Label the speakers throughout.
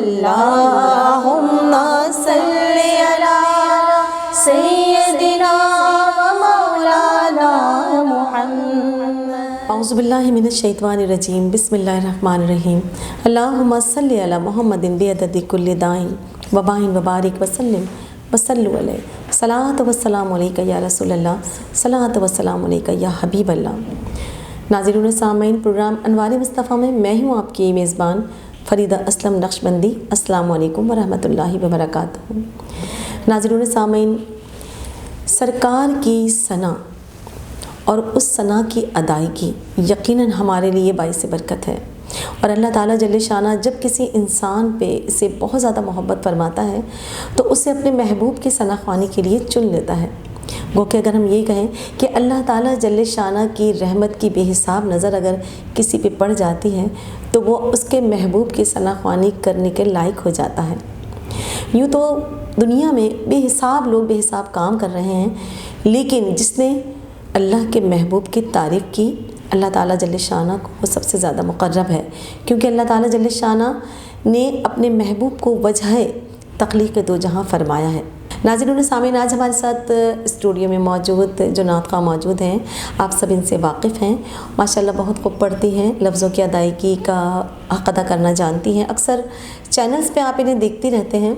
Speaker 1: अल्लाहुम्मा सल्ली अला सय्यदिना व मौलाना मुहम्मद। औज़ु बिल्लाहि मिनश शैतानिर रजीम, बिस्मिल्लाहिर रहमानिर रहीम। अल्लाहुम्मा सल्ली अला मुहम्मदिन बिअददि कुल्लि दाइन व बाइन व बारिक व सल्लिम व सल्लु अलैहि। सलात व सलाम अलैका या रसूलल्लाह, सलात व सलाम अलैका या हबीबल्लाह। नाज़रीन सामीन, प्रोग्राम अनवार मुस्तफ़ा में मैं हूँ आपकी मेज़बान फ़रीदा असलम नक्शबंदी। अस्सलामु अलैकुम व रहमतुल्लाहि व बरकातुहू। नाज़रीन सामीन, सरकार की सना और उस सना की अदायगी यकीनन हमारे लिए बाइस बरकत है। और अल्लाह ताला जल्ले शाना जब किसी इंसान पे से बहुत ज़्यादा मोहब्बत फरमाता है तो उसे अपने महबूब की सना ख़्वानी के लिए चुन लेता है। गो कि अगर हम ये कहें कि अल्लाह ताला जल्ले शाना की रहमत की बेहिसाब नज़र अगर किसी पे पड़ जाती है तो वो उसके महबूब की सना ख़्वानी करने के लायक हो जाता है। यूँ तो दुनिया में बेहिसाब लोग बेहिसाब काम कर रहे हैं, लेकिन जिसने अल्लाह के महबूब की तारीफ़ की, अल्लाह ताला जल्ले शाना को वो सबसे ज़्यादा मुक़र्रब है, क्योंकि अल्लाह ताला जल्ले शाना ने अपने महबूब को वजह तख्लीक़ दो जहाँ फ़रमाया है। नाज़रीन सामीन, आज हमारे साथ स्टूडियो में मौजूद जो नात ख़्वाह मौजूद हैं, आप सब इनसे वाकिफ़ हैं। माशाल्लाह बहुत खूब पढ़ती हैं, लफ्ज़ों की अदायगी का हक़ अदा करना जानती हैं। अक्सर चैनल्स पे आप इन्हें देखती रहते हैं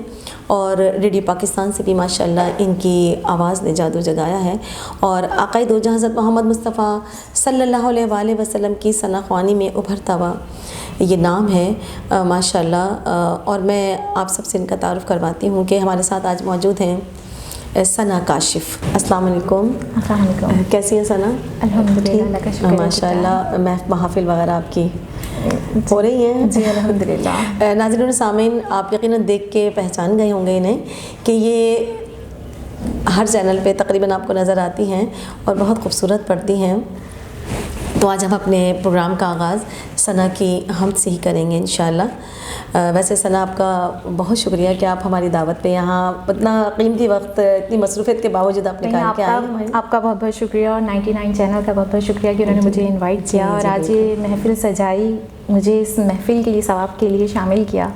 Speaker 1: और रेडियो पाकिस्तान से भी माशाल्लाह इनकी आवाज़ ने जादू जगाया है। और आक़ाए दो जहां हज़रत मोहम्मद मुस्तफ़ा सल्लल्लाहु अलैहि वसल्लम की सना ख़्वानी में उभरता हुआ ये नाम है माशाल्लाह। और मैं आप सबसे इनका तारुफ़ करवाती हूँ कि हमारे साथ आज मौजूद हैं सना काशिफ़। अस्सलाम वालेकुम। कैसी है सना?
Speaker 2: अल्हम्दुलिल्लाह
Speaker 1: माशाल्लाह। महफ़िल वगैरह आपकी हो रही हैं?
Speaker 2: जी अल्हम्दुलिल्लाह।
Speaker 1: नाज़रीन सामीन, आप यकीनन देख के पहचान गए होंगे इन्हें कि ये हर चैनल पे तकरीबन आपको नज़र आती हैं और बहुत खूबसूरत पढ़ती हैं। तो आज हम अपने प्रोग्राम का आगाज़ सना की हमद से ही करेंगे इंशाअल्लाह। वैसे सना, आपका बहुत शुक्रिया कि आप हमारी दावत पे यहाँ इतना कीमती वक्त इतनी मसरूफ़ियत के बावजूद आप निकाल के आए।
Speaker 2: आपका बहुत बहुत शुक्रिया और 99 चैनल का बहुत बहुत शुक्रिया कि उन्होंने मुझे इनवाइट किया और आज ये महफ़िल सजाई, मुझे इस महफ़िल के लिए सवाब के लिए शामिल किया।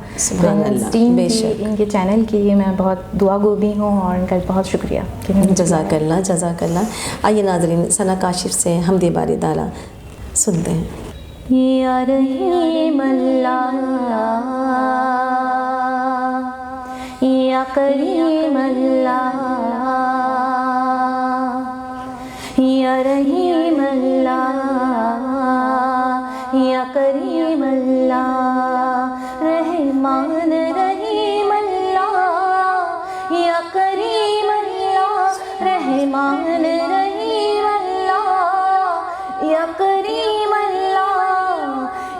Speaker 2: टीम की, इनके चैनल के लिए मैं बहुत दुआगो भी हूँ और इनका बहुत शुक्रिया।
Speaker 1: जज़ाकल्लाह जज़ाकल्लाह। आइए नाज़रीन, सना काशिफ़ से हमदे बारी ताला सुनते हैं।
Speaker 3: या रहीम अल्लाह, या करीम अल्लाह, या रहीम अल्लाह, या करीम अल्लाह, रहमान रहीम अल्लाह, या करीम अल्लाह, रहमान रहीम अल्लाह, या करीम अल्लाह,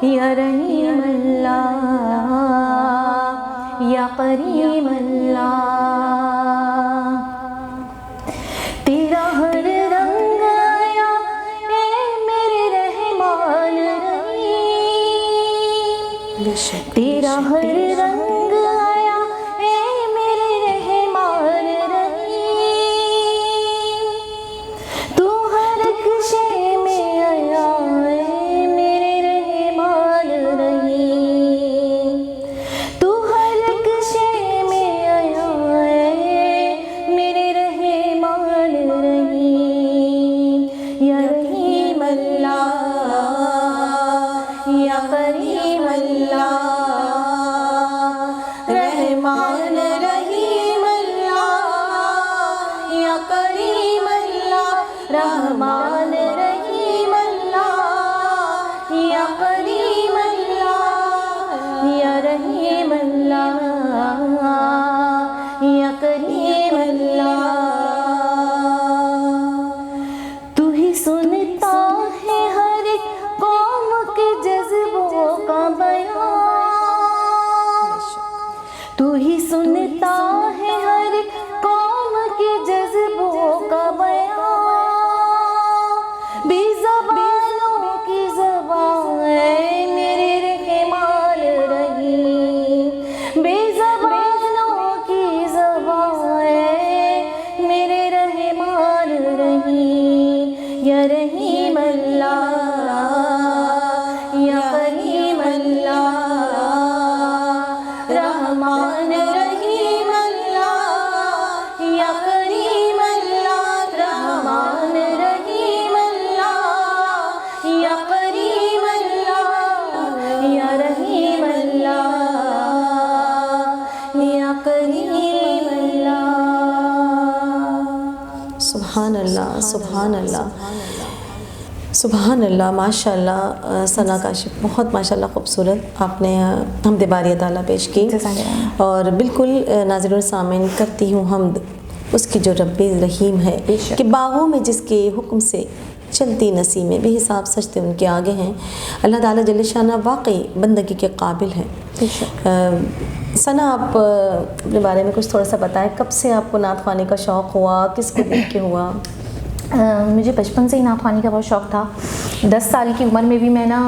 Speaker 3: या रहीम अल्लाह, या करीम अल्लाह। तेरा हर रंग आया ए मेरे रहमान रहीम, तेरा हर रंग आया ए मेरे रहमान रहीम, तू हर एक शे में आया ए मेरे रहमान रहीम, तू हर एक शे में आया ए मेरे रहमान रहीम। या रहीम अल्लाह, या करीम अल्लाह, रहमान रहीम अल्लाह, या करीम अल्लाह, रहमान रहीम अल्लाह, या करीम अल्लाह, या रहीम अल्लाह, या करीम अल्लाह। तू ही सुनता है हर एक कौम के जज्बों का बयान, तू ही सुनता है हर एक कौम के जज्बों का बयान, बेज़बानों की ज़बान है मेरे रहमान रहीम, बेज़बानों की ज़बान है मेरे रहमान रहीम। या रहीम अल्लाह, या करीम अल्लाह,
Speaker 1: सुभान अल्लाह, सुभान अल्लाह, माशाल्लाह। सना काशिफ, बहुत माशाल्लाह खूबसूरत आपने हमद बारी ताला पेश की। और बिल्कुल नाज़रीन सामीन, करती हूँ हमद उसकी जो रब्बे रहीम है कि बागों में जिसके हुक्म से चलती नसीमें बेहिसाब सजते उनके आगे हैं। अल्लाह ताला जल्ल शाना वाकई बंदगी के काबिल है। सना, आप अपने बारे में कुछ थोड़ा सा बताएं, कब से आपको नात ख़्वानी का शौक़ हुआ, किसको देख के हुआ?
Speaker 2: मुझे बचपन से ही नात ख़्वानी का बहुत शौक़ था। 10 साल की उम्र में भी मैं ना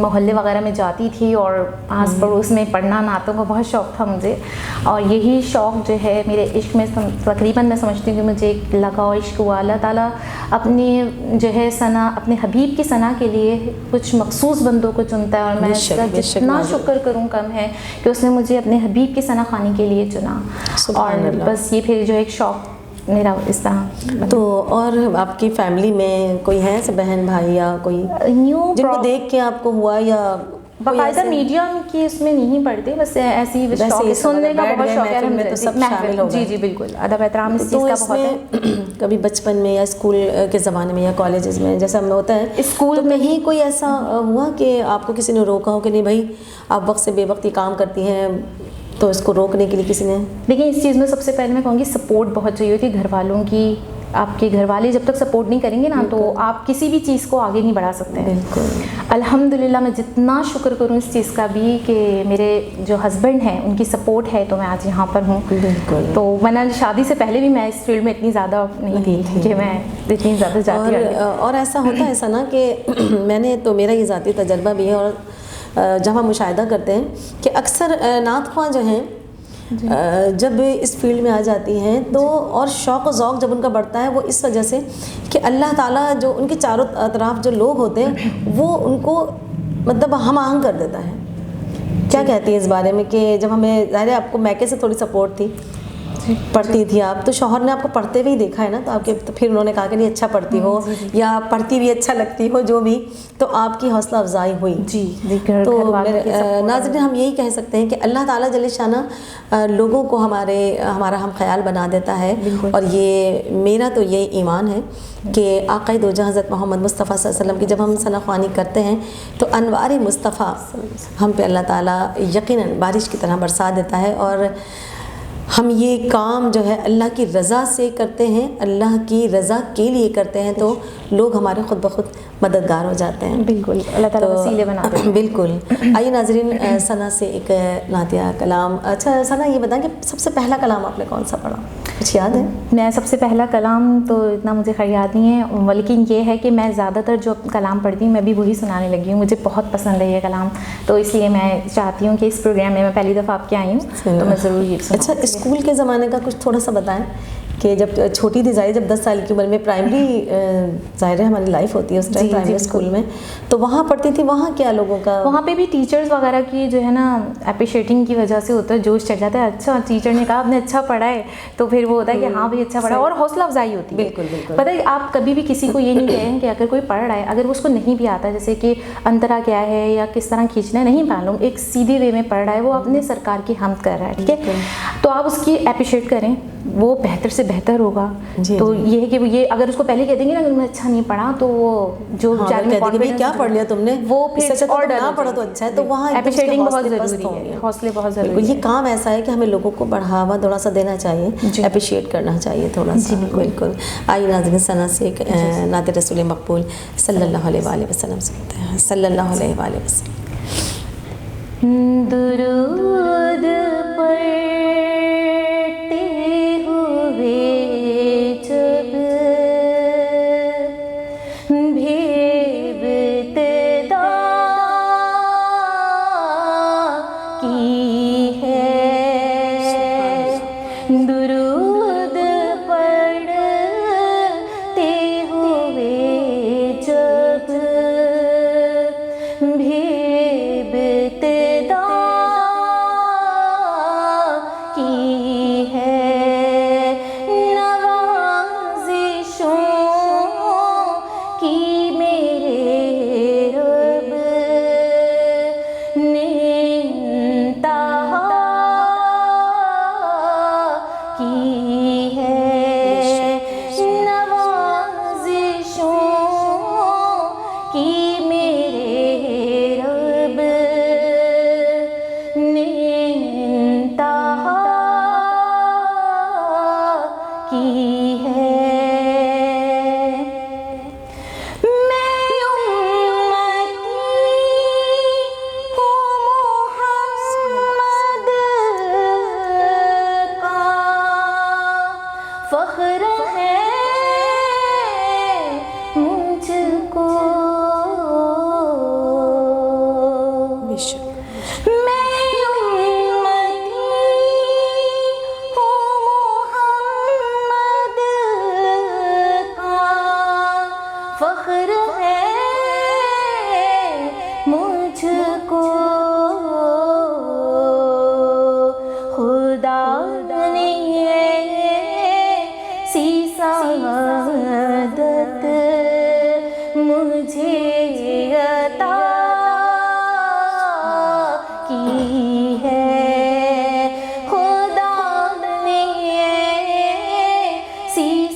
Speaker 2: मोहल्ले वगैरह में जाती थी और आस पड़ोस में पढ़ना, नातों का बहुत शौक़ था मुझे। और यही शौक़ जो है मेरे इश्क में तकरीबन मैं समझती हूँ कि मुझे लगा और इश्क हुआ। अल्लाह ताला अपनी जो है सना, अपने हबीब की सना के लिए कुछ मखसूस बंदों को चुनता है और मैं इसका जितना शुक्र करूँ कम है कि उसने मुझे अपने हबीब की सना ख़्वानी के लिए चुना। और बस ये फिर जो एक शौक़ मेरा इस तरह।
Speaker 1: तो और आपकी फैमिली में कोई है ऐसे बहन भाई या कोई जिनको देख के आपको हुआ, या
Speaker 2: बाकायदा मीडिया की इसमें नहीं पढ़ते, बस ऐसी ही सुनने का बहुत शौक है हमें, तो सब शामिल हो गए। जी जी बिल्कुल, अदब एहतराम इस चीज़ का बहुत है।
Speaker 1: कभी बचपन में या स्कूल के ज़माने में या कॉलेजेस में जैसा हमें होता है, स्कूल में ही कोई ऐसा हुआ कि आपको किसी ने रोका हो कि नहीं भाई आप वक्त से बेवक्ती काम करती हैं, तो इसको रोकने के लिए किसी ने?
Speaker 2: देखिए, इस चीज़ में सबसे पहले मैं कहूँगी सपोर्ट बहुत चाहिए होती है घर वालों की। आपके घर वाले जब तक सपोर्ट नहीं करेंगे ना तो आप किसी भी चीज़ को आगे नहीं बढ़ा सकते हैं।
Speaker 1: बिल्कुल।
Speaker 2: अल्हम्दुलिल्लाह मैं जितना शुक्र करूँ इस चीज़ का भी कि मेरे जो हस्बैंड हैं उनकी सपोर्ट है तो मैं आज यहाँ पर हूँ।
Speaker 1: बिल्कुल।
Speaker 2: तो वरना शादी से पहले भी मैं इस फील्ड में इतनी ज़्यादा नहीं थी कि मैं इतनी ज़्यादा जाती।
Speaker 1: और ऐसा होता है ऐसा ना कि मैंने तो मेरा ये ज़ाती तजर्बा भी है, और जब हम मुशाहिदा करते हैं कि अक्सर नात ख़्वां जो हैं जब इस फील्ड में आ जाती हैं तो और शौक़ व ज़ौक़ जब उनका बढ़ता है वो इस वजह से कि अल्लाह ताला जो उनके चारों तरफ जो लोग होते हैं वो उनको मतलब हम आहंग कर देता है। क्या कहती है इस बारे में कि जब हमें ज़ाहिर है आपको मैके से थोड़ी सपोर्ट थी, पढ़ती थी आप, तो शौहर ने आपको पढ़ते हुए ही देखा है ना, तो आपके तो फिर उन्होंने कहा कि नहीं अच्छा पढ़ती हो या पढ़ती भी अच्छा लगती हो, जो भी, तो आपकी हौसला अफजाई हुई।
Speaker 2: जी।
Speaker 1: तो नाज़रीन हम यही कह सकते हैं कि अल्लाह ताला जल्ल शाना लोगों को हमारा हम ख्याल बना देता है। और ये मेरा तो ये ईमान है कि आक़ाए दो जहां हज़रत मोहम्मद मुस्तफ़ा सल्लल्लाहु अलैहि वसल्लम की जब हम सना ख़्वानी करते हैं तो अनवार मुस्तफ़ा हम पे अल्लाह ताला यकीनन बारिश की तरह बरसा देता है। और हम ये काम जो है अल्लाह की रज़ा से करते हैं, अल्लाह की रज़ा के लिए करते हैं, तो लोग हमारे ख़ुद ब खुद मददगार हो जाते हैं।
Speaker 2: बिल्कुल, अल्लाह ताला वसीले बना देते हैं।
Speaker 1: बिल्कुल। आइए नाज़रीन, सना से एक नातिया कलाम। अच्छा सना, ये बताएं कि सबसे पहला कलाम आपने कौन सा पढ़ा, कुछ याद है?
Speaker 2: मैं सबसे पहला कलाम तो इतना मुझे खैर याद नहीं है, लेकिन ये है कि मैं ज़्यादातर जो कलाम पढ़ती हूँ मैं भी वही सुनाने लगी हूँ। मुझे बहुत पसंद है ये कलाम, तो इसलिए मैं चाहती हूँ कि इस प्रोग्राम में मैं पहली दफ़ा आपके आई हूँ तो मैं ज़रूर ये सुनाऊँ।
Speaker 1: अच्छा, स्कूल के ज़माने का कुछ थोड़ा सा बताएं कि जब छोटी थी ज़ाहिर, जब 10 साल की उम्र में प्राइमरी ज़ाहिर है हमारी लाइफ होती है उस टाइम प्राइमरी स्कूल में, तो वहाँ पढ़ती थी, वहाँ क्या लोगों का?
Speaker 2: वहाँ पे भी टीचर्स वगैरह की जो है ना अप्रिशिएटिंग की वजह से होता है, जोश चढ़ जाता है। अच्छा टीचर ने कहा आपने अच्छा पढ़ा है, तो फिर वो होता है कि हाँ भाई अच्छा पढ़ा, और हौसला अफजाई होती है।
Speaker 1: बिल्कुल बिल्कुल।
Speaker 2: पता है आप कभी भी किसी को ये नहीं कहें कि अगर कोई पढ़ रहा है, अगर वो उसको नहीं भी आता, जैसे कि अंतरा क्या है या किस तरह खींचना है नहीं मालूम, एक सीधे वे में पढ़ रहा है, वो अपने सरकार की हमद कर रहा है, ठीक है, तो आप उसकी अप्रिशिएट करें, वो बेहतर से बेहतर होगा। तो ये है कि ये अगर उसको पहले कह देंगे ना अगर मैं अच्छा नहीं पढ़ा तो वो जो
Speaker 1: क्या पढ़ लिया तुमने,
Speaker 2: वो फिर
Speaker 1: और ना पढ़ा तो अच्छा है, तो वहाँ
Speaker 2: अप्रिशिएटिंग बहुत ज़रूरी है, हौसले बहुत ज़रूरी है।
Speaker 1: ये काम ऐसा है कि हमें लोगों को बढ़ावा थोड़ा सा देना चाहिए, अप्रिशिएट करना चाहिए थोड़ा सा। बिल्कुल। आइए नाज़रीन, सना से एक नात रसूल मकबूल सल्लल्लाहु अलैहि वसल्लम सुनते हैं। सल्लल्लाहु अलैहि वसल्लम।
Speaker 3: दुरूद पढ़ते हुए जब बेइब्तिदा की है, दुरूद पढ़ते हुए जब बेइब्तिदा की है, नवाज़िशों की की मेरे रब ने इंतहा की है। फख्र है मुझको, मैं उम्मती हूँ मोहम्मद का, फख्र है मुझको। खुदा ने सादत मुझे अता की है। खुदा ने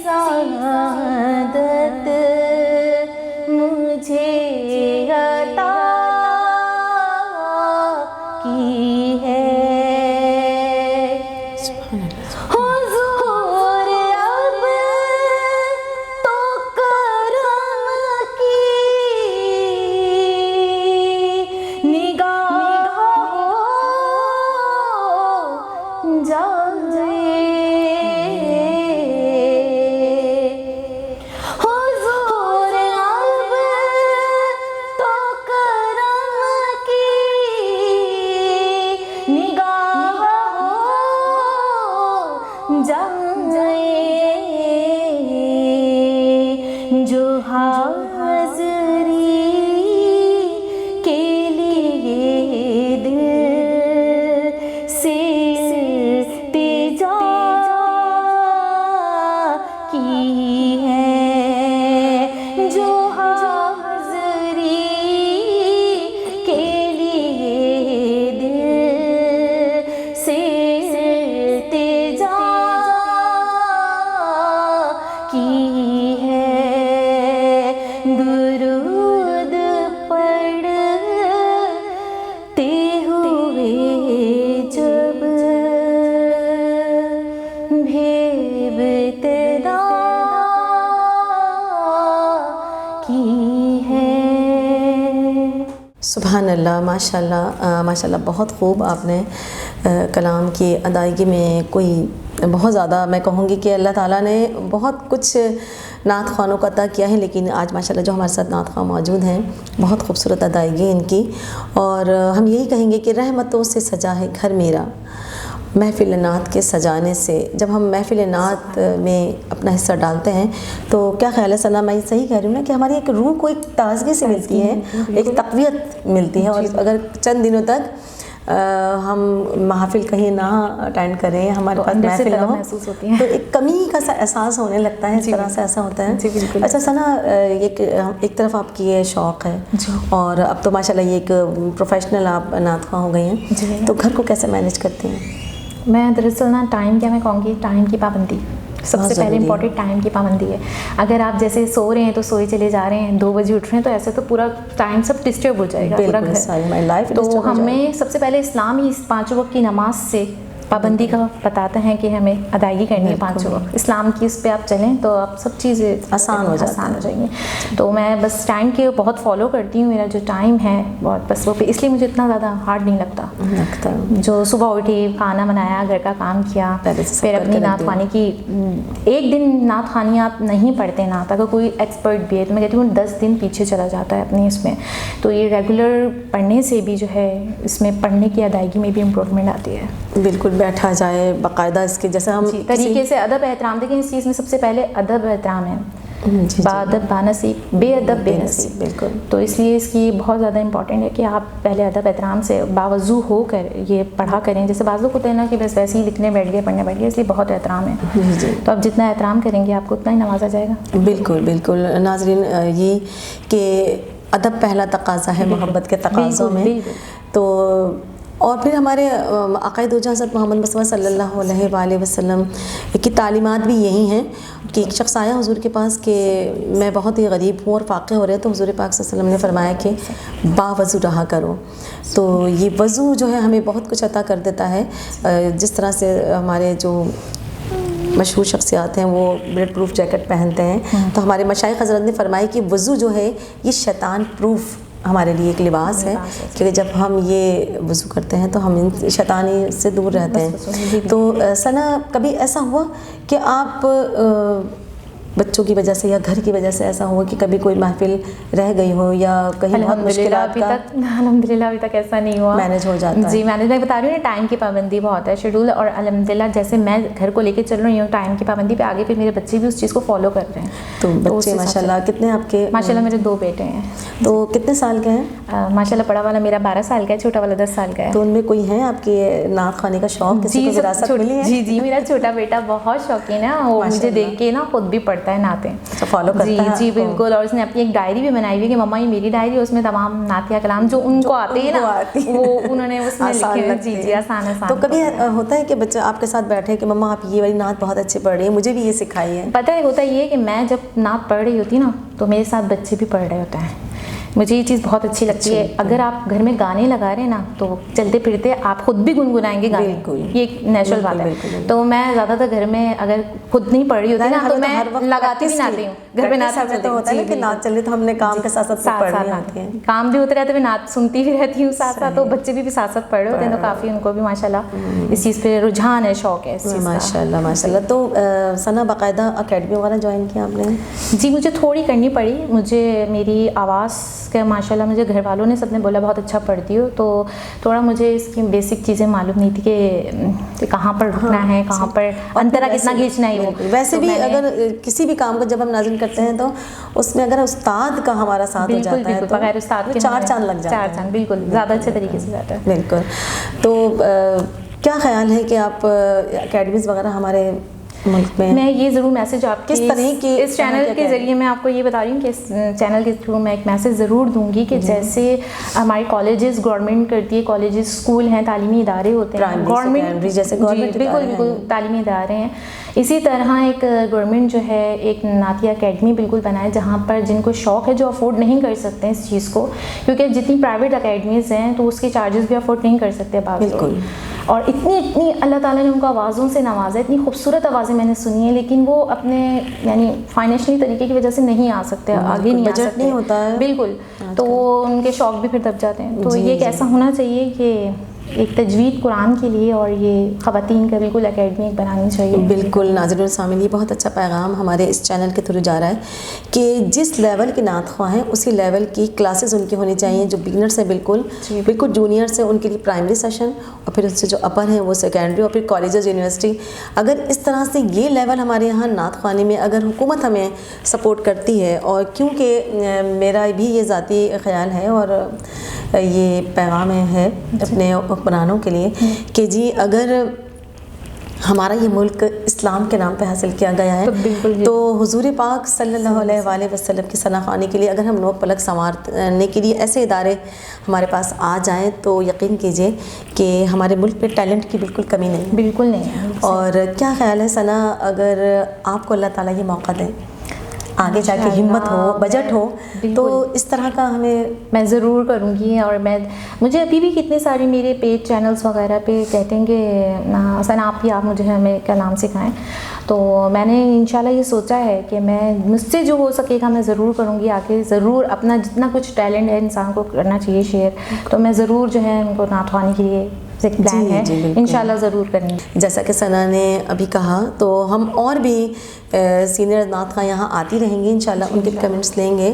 Speaker 3: सादत मुझे अता की है। जो हाज़री के लिए दिल से इल्तिजा की है, जो हाज़री के लिए दिल से इल्तिजा की है। दुरूद पढ़ते हुए जब बेइब्तिदा की है।
Speaker 1: सुभान अल्लाह, माशाल्लाह माशाल्लाह, बहुत खूब आपने कलाम की अदायगी में कोई बहुत ज़्यादा, मैं कहूँगी कि अल्लाह ताला ने बहुत कुछ नात ख़्वानों को अता किया है, लेकिन आज माशाल्लाह जो हमारे साथ नात ख़्वान मौजूद हैं, बहुत खूबसूरत अदायगी इनकी। और हम यही कहेंगे कि रहमतों से सजा है घर मेरा, महफ़िल नात के सजाने से। जब हम महफ़िल नात में अपना हिस्सा डालते हैं तो क्या ख्याल है सना, मैं सही कह रही हूँ ना कि हमारी एक रूह को एक ताज़गी से मिलती है, एक तक़वियत मिलती है। और अगर चंद दिनों तक हम महफ़िल कहीं ना अटेंड करें, हमारे पास महफ़िल ना हो, तो एक कमी का सा एहसास होने लगता है। इस तरह से ऐसा होता है। अच्छा सना, एक तरफ आपकी ये शौक़ है और अब तो माशाल्लाह ये एक प्रोफेशनल आप नात ख़्वान हो गई हैं, तो घर को कैसे मैनेज करती हैं?
Speaker 2: मैं दरअसल ना टाइम, क्या मैं कहूँगी, टाइम की पाबंदी सबसे पहले इम्पॉर्टेंट टाइम की पाबंदी है। अगर आप जैसे सो रहे हैं तो सोए चले जा रहे हैं, 2 बजे उठ रहे हैं, तो ऐसे तो पूरा टाइम सब डिस्टर्ब हो जाएगा, पूरा घर। तो हमें सबसे पहले इस्लाम ही इस 5 वक्त की नमाज से पाबंदी का बताते हैं कि हमें अदायगी करनी है 5 वक्त। इस्लाम की उस पर आप चलें तो आप सब चीज़ें आसान हो जाएंगी। तो मैं बस टाइम के बहुत फॉलो करती हूँ। मेरा जो टाइम है बहुत बस वो पे, इसलिए मुझे इतना ज़्यादा हार्ड नहीं लगता। जो सुबह उठी, खाना बनाया, घर का काम किया, फिर अपनी नात ख़्वानी की। एक दिन नात ख़्वानी आप नहीं पढ़ते नात, अगर कोई एक्सपर्ट भी है तो मैं कहती हूँ 10 दिन पीछे चला जाता है अपनी इसमें। तो ये रेगुलर पढ़ने से भी जो है इसमें पढ़ने की अदायगी में भी इम्प्रूवमेंट आती है।
Speaker 1: बिल्कुल, बैठा जाए बाकायदा इसके जैसे हम
Speaker 2: तरीके से अदब एहतराम। देखिए इस चीज़ में सबसे पहले अदब एहतराम है, बादब बानसीब, बेअदब बेनसीब।
Speaker 1: बिल्कुल।
Speaker 2: तो इसलिए इसकी बहुत ज़्यादा इंपॉर्टेंट है कि आप पहले अदब एहतराम से बावजू होकर ये पढ़ा करें। जैसे बाज़ लोग होते हैं ना कि बस वैसे ही लिखने बैठ गए, पढ़ने बैठ गए, इसलिए बहुत एहतराम है। तो आप जितना एहतराम करेंगे आपको उतना ही नवाजा जाएगा।
Speaker 1: बिल्कुल बिल्कुल। नाज़रीन, ये कि अदब पहला तकाज़ा है मोहब्बत के तकाज़ों में। तो और फिर हमारे आक़ाए दो जहां हज़रत मोहम्मद मुस्तफ़ा सल्लल्लाहु अलैहि वसल्लम की तालीमात भी यही हैं कि एक शख्स आया हुज़ूर के पास कि मैं बहुत ही गरीब हूँ और फ़ाक़े हो रहे हैं, तो हुज़ूर पाक सल्लल्लाहु अलैहि वसल्लम ने फरमाया कि बावज़ू रहा करो। तो ये वज़ू जो है हमें बहुत कुछ अता कर देता है। जिस तरह से हमारे जो मशहूर शख्सियात हैं वो बुलेट प्रूफ जैकेट पहनते हैं, तो हमारे मशाइख हज़रत ने फरमाया कि वज़ू जो है ये शैतान प्रूफ हमारे लिए एक लिबास है, क्योंकि जब हम ये वज़ू करते हैं तो हम इन शैतानी से दूर रहते हैं। तो सना कभी ऐसा हुआ कि आप बच्चों की वजह से या घर की वजह से ऐसा हुआ कि कभी कोई महफिल रह गई हो या कहीं बहुत मुश्किलात का?
Speaker 2: अल्हम्दुलिल्लाह अभी तक ऐसा नहीं हुआ,
Speaker 1: मैनेज हो जाता है।
Speaker 2: जी मैनेज, मैं बता रही हूँ ना, टाइम की पाबंदी बहुत है, शेड्यूल, और अल्हम्दुलिल्लाह जैसे मैं घर को लेके चल रही हूँ टाइम की पाबंदी पे, आगे फिर मेरे बच्चे भी उस चीज़ को फॉलो कर रहे हैं।
Speaker 1: तो बच्चे माशाल्लाह कितने आपके?
Speaker 2: माशाल्लाह मेरे 2 बेटे हैं।
Speaker 1: तो कितने साल के हैं?
Speaker 2: माशाल्लाह बड़ा वाला मेरा 12 साल का है, छोटा वाला 10 साल का है।
Speaker 1: तो उनमें कोई है आपके नात खाने का शौक, किसी को विरासत मिली है?
Speaker 2: जी मेरा छोटा बेटा बहुत शौकीन है, वो मुझे देख के ना खुद भी पढ़ता है नाते,
Speaker 1: फॉलो करता है।
Speaker 2: जी बिल्कुल, और उसने अपनी एक डायरी भी बनाई हुई है कि मम्मा ये मेरी डायरी है, उसमें तमाम नातिया कलाम जो उनको आते हैं ना वो उन्होंने उसमें लिखे हुए। जी आसान।
Speaker 1: तो कभी होता है कि बच्चा आपके साथ बैठे कि मम्मा आप ये वाली नात बहुत अच्छी पढ़ रही है, मुझे भी ये सिखाई है?
Speaker 2: पता है होता ये है कि मैं जब नात पढ़ रही होती ना तो मेरे साथ बच्चे भी पढ़ रहे होते हैं, मुझे ये चीज़ बहुत अच्छी लगती है। अगर आप घर में गाने लगा रहे हैं ना तो चलते फिरते आप खुद भी गुनगुनाएंगे गाने, ये एक नेचुरल बात है। तो मैं ज़्यादातर घर में अगर खुद नहीं पढ़ रही होती ना तो मैं लगाती भी नाती हूँ घर में। नात
Speaker 1: तो होता है कि नात चले तो हमने काम के साथ साथ पढ़नी होती है,
Speaker 2: काम भी होते रहते, मैं नात सुनती भी रहती हूँ साथ साथ, तो बच्चे भी साथ साथ पढ़ रहे होते हैं, तो काफ़ी उनको भी माशाल्लाह इस चीज़ पे रुझान है, शौक है इस चीज़ का।
Speaker 1: माशाल्लाह। तो सना बाकायदा अकेडमी वगैरह ज्वाइन किया आपने?
Speaker 2: जी मुझे थोड़ी करनी पड़ी, मुझे मेरी आवाज़ का माशाल्लाह मुझे घर वालों ने सबने बोला बहुत अच्छा पढ़ती हो, तो थोड़ा मुझे इसकी बेसिक चीज़ें मालूम नहीं थी कि कहाँ पर रुकना है, कहाँ पर अंतरा कितना खींचना है। वो
Speaker 1: वैसे भी अगर किसी भी काम को जब हम नाज़िल करते हैं तो उसमें अगर उस्ताद का हमारा साथ हो जाता है तो
Speaker 2: बगैर उस्ताद के
Speaker 1: 4 चांद लग जाते हैं।
Speaker 2: 4 चांद बिल्कुल, ज़्यादा अच्छे तरीके से जाता है।
Speaker 1: बिल्कुल। तो क्या ख्याल है कि आप अकेडमीज़ वगैरह हमारे मुल्क में?
Speaker 2: मैं ये ज़रूर मैसेज आपके
Speaker 1: किस तरह की
Speaker 2: इस चैनल के ज़रिए मैं आपको ये बता रही हूँ कि इस चैनल के थ्रू मैं एक मैसेज ज़रूर दूंगी कि जैसे हमारे कॉलेजेस गवर्नमेंट करती है, कॉलेजेस स्कूल हैं, तालीमी इदारे होते हैं, गवर्नमेंट
Speaker 1: जैसे गवर्नमेंट
Speaker 2: बिल्कुल तालीमी इदारे हैं, इसी तरह एक गवर्नमेंट जो है एक नातिया अकेडमी बिल्कुल बनाए जहाँ पर जिनको शौक़ है, जो अफोर्ड नहीं कर सकते हैं इस चीज़ को, क्योंकि जितनी प्राइवेट अकेडमीज़ हैं तो उसके चार्जेस भी अफोर्ड नहीं कर सकते
Speaker 1: बिल्कुल।
Speaker 2: और इतनी अल्लाह ताला ने उनको आवाज़ों से नवाजा, इतनी खूबसूरत आवाज़ें मैंने सुनी है, लेकिन वो अपने यानी फाइनेंशियली तरीके की वजह से नहीं आ सकते, आगे नहीं आ सकते,
Speaker 1: नहीं होता है
Speaker 2: बिल्कुल, तो वो उनके शौक़ भी फिर दब जाते हैं। तो ये कैसा होना चाहिए कि एक तजवीद कुरान के लिए और ये ख़वातीन का बिल्कुल अकेडमी बनानी चाहिए।
Speaker 1: बिल्कुल नाज़रीन सामीन, ये बहुत अच्छा पैगाम हमारे इस चैनल के थ्रू जा रहा है कि जिस लेवल के नात ख्वाह हैं उसी लेवल की क्लासेस उनकी होनी चाहिए, जो बिगनर्स हैं बिल्कुल जूनियर से उनके लिए प्राइमरी सेशन, और फिर उससे जो अपर हैं वो सेकेंडरी, और फिर कॉलेजेस यूनिवर्सिटी। अगर इस तरह से ये लेवल हमारे यहाँ नात ख़्वानी में अगर हुकूमत हमें सपोर्ट करती है, और क्योंकि मेरा भी ये ज़ाती ख़्याल है और ये पैगाम है अपने हुक्मरानों के लिए कि जी अगर हमारा ये मुल्क इस्लाम के नाम पे हासिल किया गया है तो हुजूर पाक सल्लल्लाहु अलैहि वसल्लम की सनाखानी के लिए अगर हम लोग पलक संवारने के लिए ऐसे इदारे हमारे पास आ जाएं तो यकीन कीजिए कि हमारे मुल्क में टैलेंट की बिल्कुल कमी नहीं,
Speaker 2: बिल्कुल नहीं है।
Speaker 1: और क्या ख्याल है सना, अगर आपको अल्लाह ताला ये मौका दें, आगे जाके हिम्मत हो, बजट हो, तो इस तरह का मैं ज़रूर करूँगी। और मुझे अभी भी कितने सारे मेरे पेज चैनल्स वगैरह पे कहते हैं कि सना आप मुझे हमें कलाम सिखाएं, तो मैंने इंशाल्लाह ये सोचा है कि मैं मुझसे जो हो सकेगा मैं ज़रूर करूँगी, आके ज़रूर अपना जितना कुछ टैलेंट है इंसान को करना चाहिए शेयर, तो मैं ज़रूर जो है उनको नात ख्वानी के लिए प्लान है इंशाल्लाह ज़रूर करेंगे। जैसा कि सना ने अभी कहा, तो हम और भी सीनियर नात ख़्वाह यहाँ आती रहेंगी इंशाल्लाह, उनके कमेंट्स लेंगे।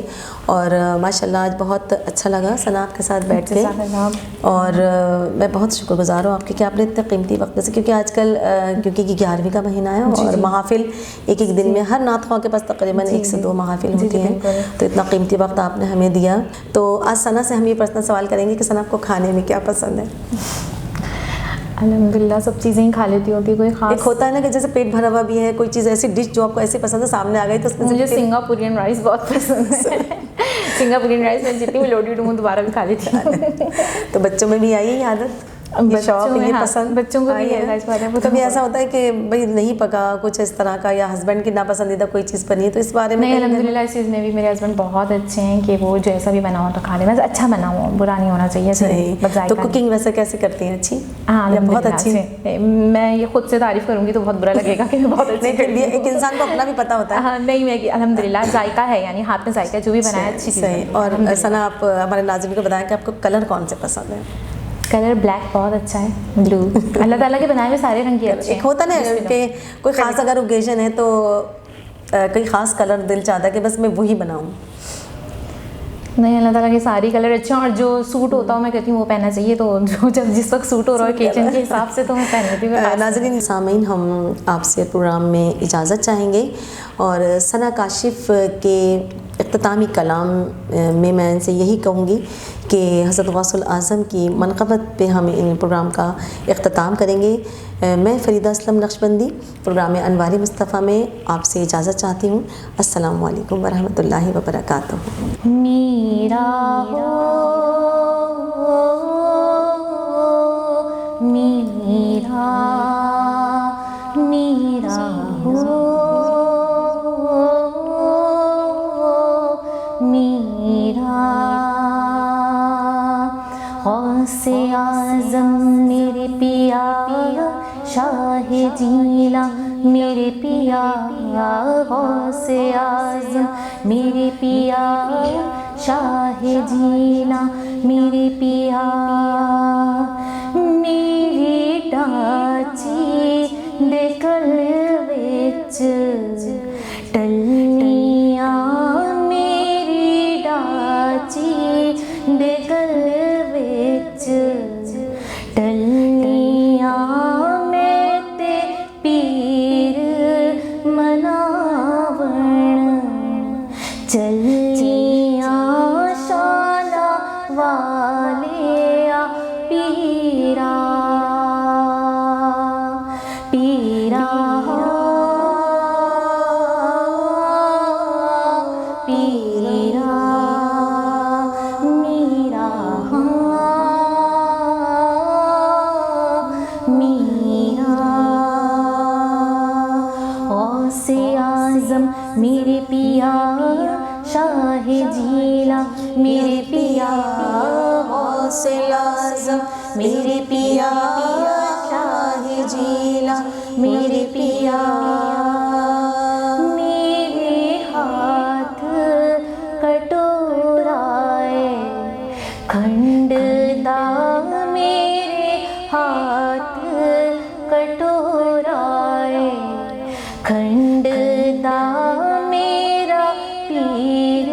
Speaker 1: और माशाल्लाह आज बहुत अच्छा लगा सना आपके साथ बैठ के, और मैं बहुत शुक्रगुज़ार हूँ आपके कि आपने इतने कीमती वक्त से, क्योंकि आजकल क्योंकि 11वीं का महीना है और महफिल एक दिन में हर नात ख़्वाह के पास तकरीबन 1 से 2 महफिल होती हैं, तो इतना कीमती वक्त आपने हमें दिया। तो आज सना से हम ये पर्सनल सवाल करेंगे कि सना आपको खाने में क्या पसंद है?
Speaker 2: अल्हम्दुलिल्लाह सब चीज़ें ही खा लेती होती, कोई खास
Speaker 1: एक होता है ना कि जैसे पेट भरा हुआ भी है, कोई चीज़ ऐसी डिश जो आपको ऐसे पसंद है सामने आ गई तो
Speaker 2: मुझे सिंगापुरियन राइस बहुत पसंद है। सिंगापुरियन राइस में जितनी भी लोडेड हूँ दोबारा भी खा लेती हूँ।
Speaker 1: तो बच्चों में भी आई है आदत? ये शौक, ये पसंद
Speaker 2: बच्चों को भी है।
Speaker 1: कभी ऐसा होता है कि भाई नहीं पका कुछ इस तरह का, या हस्बैंड की नापसंदीदा कोई चीज़ बनी है, तो इस बारे में?
Speaker 2: नहीं, अल्हम्दुलिल्लाह इस चीज़ में भी मेरे हस्बैंड बहुत अच्छे हैं कि वो जैसा भी बनाओ तो खा ले, बस अच्छा बनाओ, बुरा नहीं होना चाहिए।
Speaker 1: सही। तो कुकिंग वैसे कैसे करती हैं? अच्छी?
Speaker 2: हाँ,
Speaker 1: बहुत अच्छी।
Speaker 2: मैं ये खुद से तारीफ करूँगी तो बहुत बुरा लगेगा कि मैं बहुत अच्छी करती हूँ।
Speaker 1: एक इंसान को अपना भी पता होता है।
Speaker 2: हाँ, नहीं, मैं अल्हम्दुलिल्लाह जायका है, यानी हाथ में जायका, जो भी बनाया अच्छी चीज़ है।
Speaker 1: और सना, आप हमारे नाज़रीन को बताएं कि आपको कलर कौन से पसंद है?
Speaker 2: कलर ब्लैक बहुत अच्छा है, ब्लू। अल्लाह ताला के बनाए हुए सारे रंग के अच्छे हैं।
Speaker 1: एक होता ना कि कोई ख़ास अगर ओकेजन है तो कोई ख़ास कलर दिल चाहता है कि बस मैं वही बनाऊँ।
Speaker 2: नहीं, अल्लाह ताला के सारे कलर अच्छे हैं, और जो सूट होता हूँ मैं कहती हूँ वो पहनना चाहिए, तो जो जब जिस वक्त सूट हो रहा है ओकेजन के हिसाब से तो मैं पहन लेती हूँ।
Speaker 1: नाज़रीन सामीन, हम आपसे प्रोग्राम में इजाज़त चाहेंगे, और सना काशिफ़ के इख्तितामी कलाम में मैं इनसे यही कहूँगी कि हज़रत गौसुल आज़म की मनक़बत पे हम इन प्रोग्राम का इख्तिताम करेंगे। मैं फ़रीदा असलम नक्शबंदी प्रोग्राम अनवारी मुस्तफ़ा में आपसे इजाज़त चाहती हूँ। अस्सलामु अलैकुम वरहमतुल्लाहि वबरकातुहू।
Speaker 3: मेरा हो मेरा, मेरा हो मेरा, गौसे आज़म मेरे पिया शाह जीला मेरे पिया, गौसे आज़म मेरे पिया शाह जीला मेरे पिया, मेरी डाची दे गल विच टल्लियां, मेरी डाची दे गल विच टल्लियां, मैं ते पीर मनावण चलियां, शाला वालिया पीरा, पीरा पीरा मीरा, मीरा, गौसे आज़म मेरे पिया शाह जीला मेरे पिया, गौसे आज़म मेरे पिया शाह जीला मेरे पिया, मेरे हाथ कटोराए खंडदा, मेरे हाथ कटोराए खंडदा, मेरा पीर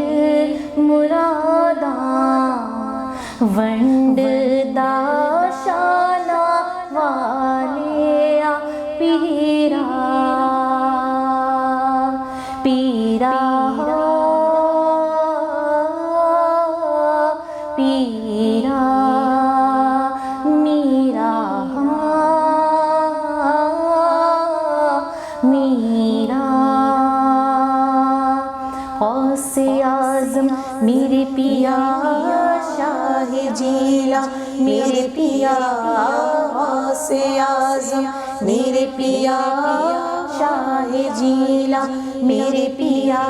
Speaker 3: मुरादा वंडदा, शाला वालिया पीरा, पीरा पीरा मीरा, मीरा, गौसे आज़म मेरे पिया शाह जीला मेरे पिया, गौसे आज़म मेरे पिया शाह जीला मेरे पिया।